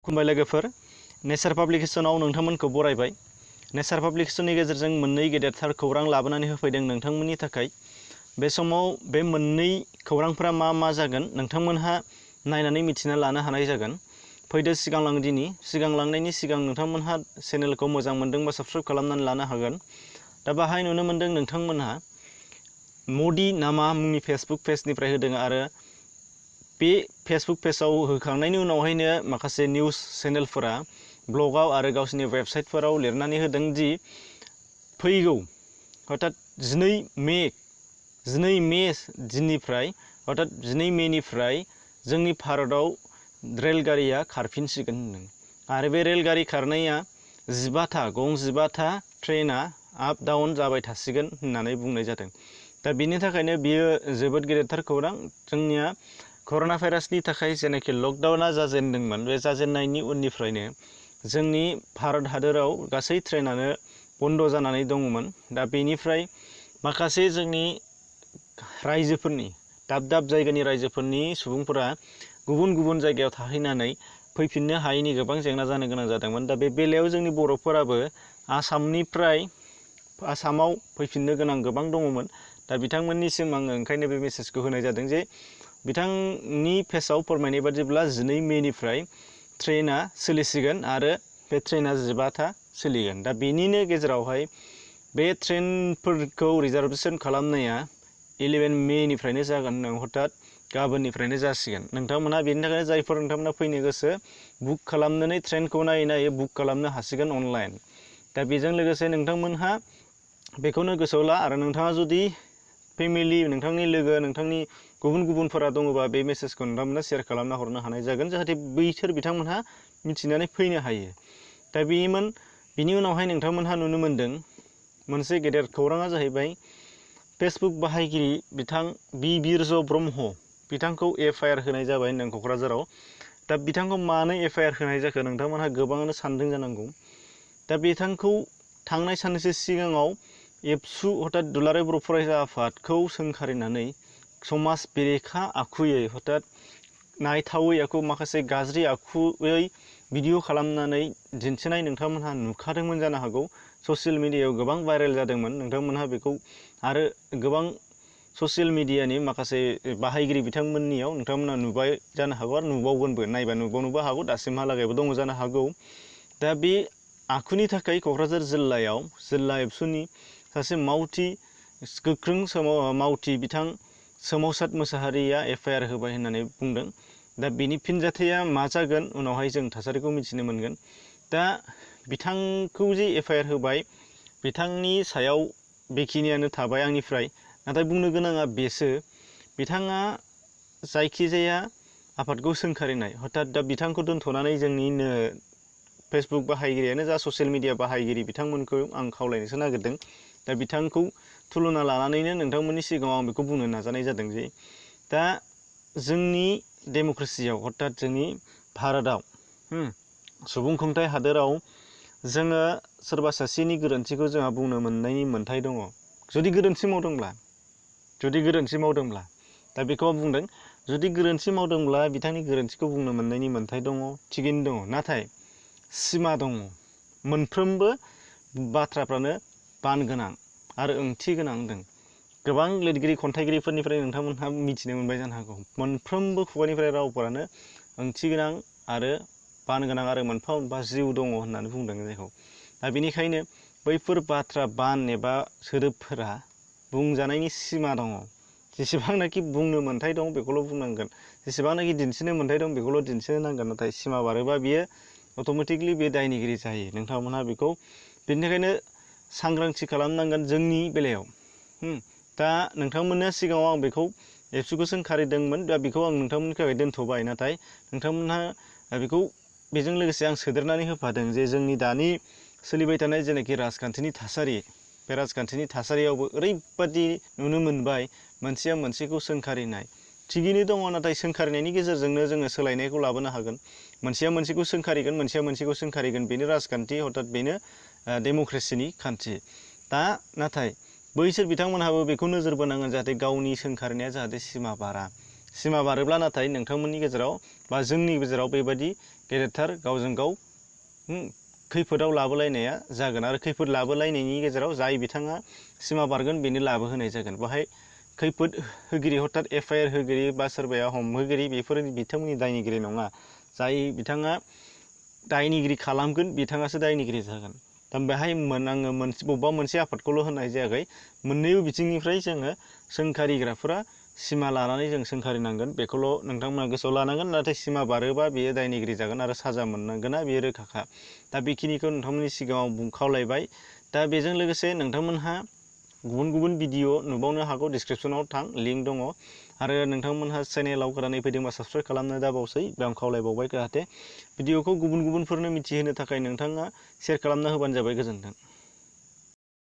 खुलुमबाय लोगोफोर नेचार पाब्लिकेशनाव नोंथांमोनखौ बरायबाय। नेचार पाब्लिकेशननि गेजेरजों मोननै गेदेरथार खौरां लाबोनानै होफैदों नोंथांमोननि थाखाय। बे समाव बे मोननै खौरांफोरा मा जागोन नोंथांमोनहा नायनानै मिथिना लानो हानाय जागोन। फैदो सिगांलांनायनि सिगां नोंथांमोनहा चेनेलखौ मोजां मोनदोंबा साबस्क्राइब खालामनानै लानो हागोन। दा बाहाय नुनो मोनदों नोंथांमोनहा मदि नामा मुंनि फेसबुक पेजनिफ्राय होदों आरो बे फेसबुक पेजाव होखांनायनि उनावहायनो माखासे निउज चेनेलफोरा ब्लगाव आरो गावसोरनि वेबसाइटफोराव लिरनानै होदों दि फैगौ अर्थात 12 मे दिननिफ्राय अर्थात 12 मेनिफ्राय जोंनि भारतआव रेलगारिया खारफिनसिगोन होनदों आरो बे रेलगारि खारनाया 15था ट्रेना आप डाउन जाबाय थासिगोन होननानै बुंनाय जादों। दा बेनि थाखायनो बियो जोबोद गेदेरथार खौरां। जोंनिया कर'ना भाइरासनि थाखाय जेनाखि लकडाउना जाजेनदोंमोन बे जाजेननायनि उननिफ्रायनो जोंनि भारत हादराव गासै ट्रेनानो बन्द जानानै दङमोन। दा बेनिफ्राय माखासे जोंनि रायजोफोरनि दाब जायगानि रायजोफोरनि सुबुंफोरा गुबुन जायगायाव थाहैनानै फैफिननो हायैनि गोबां जेंना जानो गोनां जादोंमोन। दा बे बेलायाव जोंनि बर'फोराबो आसामनिफ्राय आसामाव फैफिननो गोनां गोबां दङमोन। दा बिथांमोननिसिम आङो ओंखायनो बे मेसेजखौ होनाय जादों जे बिथांनि पेजाव फोरमायनाय बादिब्ला 12 मेनिफ्राय ट्रेना सोलिसिगोन आरो बे ट्रेना 15था सोलिगोन। दा बेनिनो गेजेरावहाय बे ट्रेनफोरखौ रिजार्भेसन खालामनाया 11 मेनिफ्रायनो जागोन होनदों, हथात गाबोननिफ्रायनो जासिगोन। नोंथांमोनहा बेनि थाखायनो जायफोर नोंथांमोना फैनो गोसो बुक खालामनानै ट्रेनखौ नायै बुक खालामनो हासिगोन अनलाइन। दा बेजों लोगोसे नोंथांमोनहा बेखौनो गोसोआव ला आरो नोंथाङा जुदि फेमिलि नोंथांनि लोगो नोंथांनि गुबुनफोरा दङबा बे मेसेजखौ नोंथांमोना शेयार खालामना हरनो हानाय जागोन, जाहाथे बैसोर बिथांमोनहा मिथिनानै फैनो हायो। दा बिनि उनावहाय नोंथांमोनहा नुनो मोनदों मोनसे गेदेर खौराङा जाहैबाय फेसबुक बाहायगिरि बिथां बिरज ब्रह्म बिथांखौ FIR होनाय जाबाय होनदों क'क्राझाराव। दा बिथांखौ मानो FIR होनाय जाखो नोंथांमोनहा गोबाङानो सानदों जानांगौ। दा बिथांखौ थांनाय साननैसो सिगाङाव एबसु अर्थात दुलाराय बर' फरायसा आफादखौ सोंखारिनानै समाज बेरेखा आखुयै हथात नायथावै आखु माखासे गाज्रि आखुयै भिडिअ खालामनानै दिन्थिनाय नोंथांमोनहा नुखादोंमोन जानो हागौ। ससियेल मिडियायाव गोबां भाइरेल जादोंमोन। नोंथांमोनहा बेखौ आरो गोबां ससियेल मिडियानि माखासे बाहायगिरि बिथांमोननियाव नोंथांमोनहा नुबाय जानो हागौ आरो नुबावगोनबो, नायबा नुबावनोबो हागौ, दासिमहालागैबो दङ जानो हागौ। दा बे आखुनि थाखाय क'क्राझार जिल्लायाव जिल्ला एबसुनि सासे गोख्रों मावथि बिथां सोमावसार मोसाहारिया FIR होबाय होननानै बुंदों। दा बेनि फिनजाथाया मा जागोन उनावहाय जों थासारिखौ मिथिनो मोनगोन। दा बिथांखौ जे FIR होबाय बिथांनि सायाव बेखिनियानो थाबाय आंनिफ्राय। नाथाय बुंनो गोनाङा बेसो बिथाङा जायखिजाया आफादखौ सोंखारिनाय हथात दा बिथांखौ दोनथ'नानै जोंनिनो फेसबुक बाहायगिरियानो जा ससियेल मिडिया बाहायगिरि बिथांमोनखौ आं खावलायनोसो नागिरदों। दा बिथांखौ थुलुना लानानैनो नोंथांमोननि सिगाङाव आं बेखौ बुंनो नाजानाय जादों जे दा जोंनि डेम'क्रेसियाव हथात जोंनि भारतआव सुबुंखुंथाइ हादोराव जोङो सोरबा सासेनि गोरोन्थिखौ जोंहा बुंनो मोननायनि मोन्थाय दङ। जुदि गोरोन्थि मावदोंब्ला दा बेखौ बुंदों, जुदि गोरोन्थि मावदोंब्ला बिथांनि गोरोन्थिखौ बुंनो मोननायनि मोन्थाय दङ, थिगैनो दङ। नाथाय सिमा दङ। मोनफ्रोमबो बाथ्राफ्रानो बान गोनां आरो ओंथि गोनां होनदों। गोबां लिरगिरि खन्थाइगिरिफोरनिफ्राय नोंथांमोनहा मिथिनो मोनबाय जानो हागौ। मोनफ्रोमबो खुगानिफ्राय रावफोरानो ओंथि गोनां आरो बान गोनां आरो मोनफा जिउ दङ होननानै बुंदों जायखौ। दा बेनिखायनो बैफोर बाथ्रा बान एबा सोदोबफोरा बुंजानायनि सिमा दङ। जेसेबांनाखि बुंनो मोन्थाय दं बेखौल' बुंनांगोन, जेसेबांनाखि दिन्थिनो मोन्थाय दं बेखौल' दिन्थिनो नांगोन। नाथाय सिमा बारोबा बियो अट'मेटिकलि बे दायनिगिरि जायो। नोंथांमोनहा बेखौ बेनि थाखायनो सांग्रांथि खालामनांगोन जोंनि बेलायाव। दा नोंथांमोननि सिगाङाव आं बेखौ एबसुखौ सोंखारिदोंमोन। दा बेखौ आं नोंथांमोननि थाखाय दोनथ'बाय। नाथाय नोंथांमोनहा बेखौ बेजों लोगोसे आं सोदेरनानै होफादों जे जोंनि दानि सोलिबाय थानाय जेनाखि राजखान्थिनि थासारि, बे राजखान्थिनि थासारियावबो ओरैबादि नुनो मोनबाय मोनसेया मोनसेखौ सोंखारिनाय। थिगैनो दङ, नाथाय सोंखारिनायनि गेजेरजोंनो जोङो सोलायनायखौ लाबोनो हागोन। मोनसेया मोनसेखौ सोंखारिगोन, मोनसेया मोनसेखौ सोंखारिगोन, बेनो राजखान्थि हथात बेनो डेम'क्रेसिनि खान्थि। दा नाथाय बैसोर बिथांमोनहाबो बेखौ नोजोर बोनांगोन जाहाथे गावनि सोंखारिनाया जाहाथे सिमा बारा। सिमा बारोब्ला नाथाय नोंथांमोननि गेजेराव बा जोंनि गेजेराव बेबायदि गेदेरथार गावजों गाव खैफोदाव लाबोलायनाया जागोन आरो खैफोद लाबोलायनायनि गेजेराव जाय बिथाङा सिमा बारगोन बेनो लाबोहोनाय जागोन। बाहाय खैफोद होगिरि हथात एफआइआर होगिरि बा सोरबाया हमहोगिरि बेफोर बिथांमोननि दायनिगिरि नङा। जाय बिथाङा दायनिगिरि खालामगोन बिथाङासो दायनिगिरि जागोन। दा बेहाय आङो बबेबा मोनसे आफादखौल' होननाय जायाखै, मोननैबो बिथिंनिफ्राय जोङो सोंखारिग्राफोरा सिमा लानानै जों सोंखारिनांगोन बेखौल' नोंथांमोना गोसोआव लानांगोन। नाथाय सिमा बारोबा बेयो दायनिगिरि जागोन आरो साजा मोननांगोना बेयो रोखाखा। दा बेखिनिखौ नोंथांमोननि सिगाङाव खावलायबाय। दा बेजों लोगोसे नोंथांमोनहा गुबुन गुबुन भिडिअ नुबावनो हागौ, डिसक्रिपसनाव थां, लिंक दङ। आरो नोंथांमोनहा चेनेलाव गोदानै फैदोंबा साबस्क्राइब खालामनो दाबावसै, आं खावलायबावबाय। जाहाथे भिडिअखौ गुबुन गुबुनफोरनो मिथिहोनो थाखाय नोंथाङा शेयार खालामना होबानो जाबाय। गोजोन्थों।